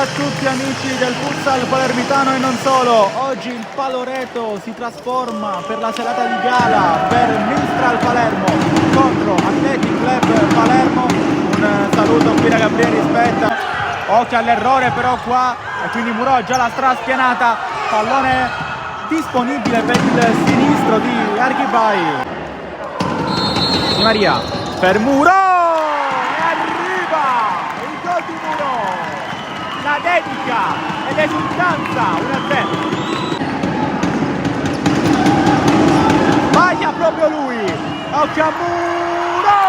Buonasera a tutti amici del futsal palermitano e non solo. Oggi il Paloreto si trasforma per la serata di gala per Mistral Palermo contro Athletic Club Palermo. Un saluto qui da Gabriele Rispetta. Occhio all'errore però qua, e quindi Murò già la straspianata. Pallone disponibile per il sinistro di Archibai. Di Maria per Murò. La dedica e l'esultanza 1-0. Sbaglia proprio lui. Occhio a Murò.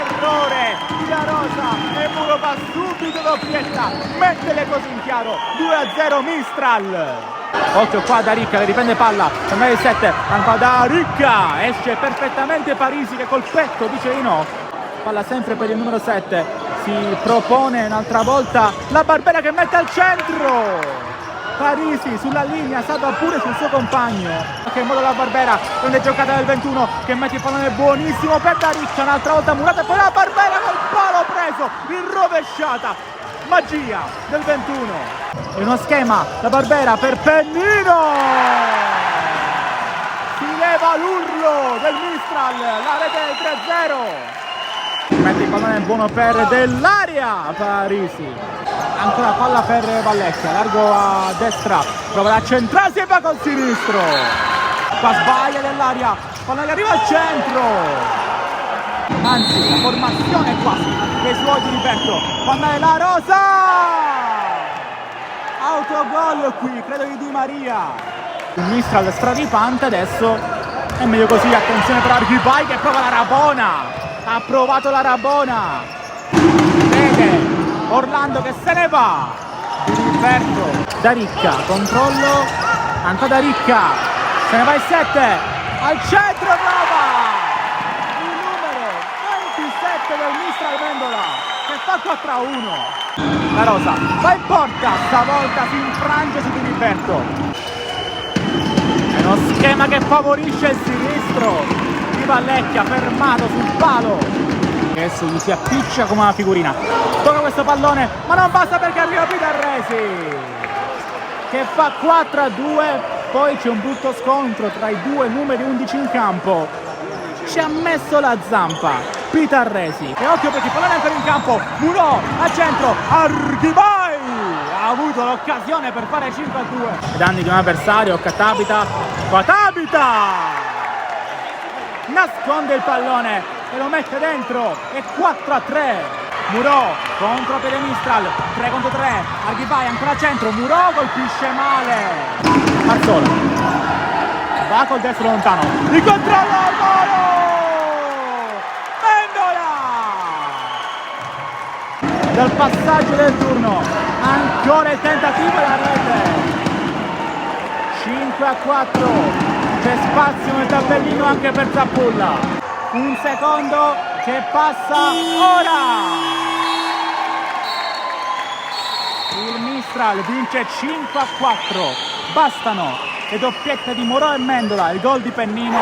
Errore di La Rosa e Murò va subito doppietta, mette le cose in chiaro. 2-0 Mistral. Occhio qua da Ricca, le riprende palla per me il 7, ancora da Ricca, esce perfettamente Parisi che col petto dice di no. Palla sempre per il numero 7. Si propone un'altra volta la Barbera che mette al centro. Parisi sulla linea, salva pure sul suo compagno. Che modo la Barbera, prende giocata del 21 che mette il pallone buonissimo per Dariccia. Un'altra volta Murata e poi la Barbera col palo preso in rovesciata. Magia del 21. E uno schema, la Barbera per Pennino. Si leva l'urlo del Mistral, la rete del 3-0. Mette il pallone buono per Dell'Aria Parisi. Ancora palla per Vallecchia, largo a destra, prova a centrarsi e va col sinistro. Qua sbaglia Dell'Aria, palla che arriva al centro. Anzi, la formazione quasi dei suoi di Riberto. Palla La Rosa. Autogol qui, credo di Di Maria. Il Mistral stravipante adesso. È meglio così, attenzione per Archibai che prova la Rabona. Ha provato la Rabona. Vede Orlando che se ne va. Riberto da Ricca, controllo ancora da Ricca, se ne va il 7 al centro, brava il numero 27 del Mistral Vendola che fa 4-1. La Rosa va in porta, stavolta si infrange su Di Riberto. È uno schema che favorisce il sinistro. Vallecchia fermato sul palo, adesso gli si appiccia come una figurina. Tocca questo pallone ma non basta perché arriva Pitarresi che fa 4-2. Poi c'è un brutto scontro tra i due numeri 11 in campo. Ci ha messo la zampa Pitarresi e occhio perché il pallone è ancora in campo. Murò al centro, Archibai ha avuto l'occasione per fare 5-2. Danni di un avversario, Catabita nasconde il pallone e lo mette dentro e 4-3. Murò contro Piede Mistral, 3 contro 3. Archibai ancora a centro, Murò colpisce male. Mazzola va col destro lontano, il controllo al volo. Vendola dal passaggio del turno, ancora il tentativo e la rete. 5-4. C'è spazio nel tabellino anche per Zappulla. Un secondo che passa ora. Il Mistral vince 5-4. Bastano le doppiette di Murò e Mendola, il gol di Pennino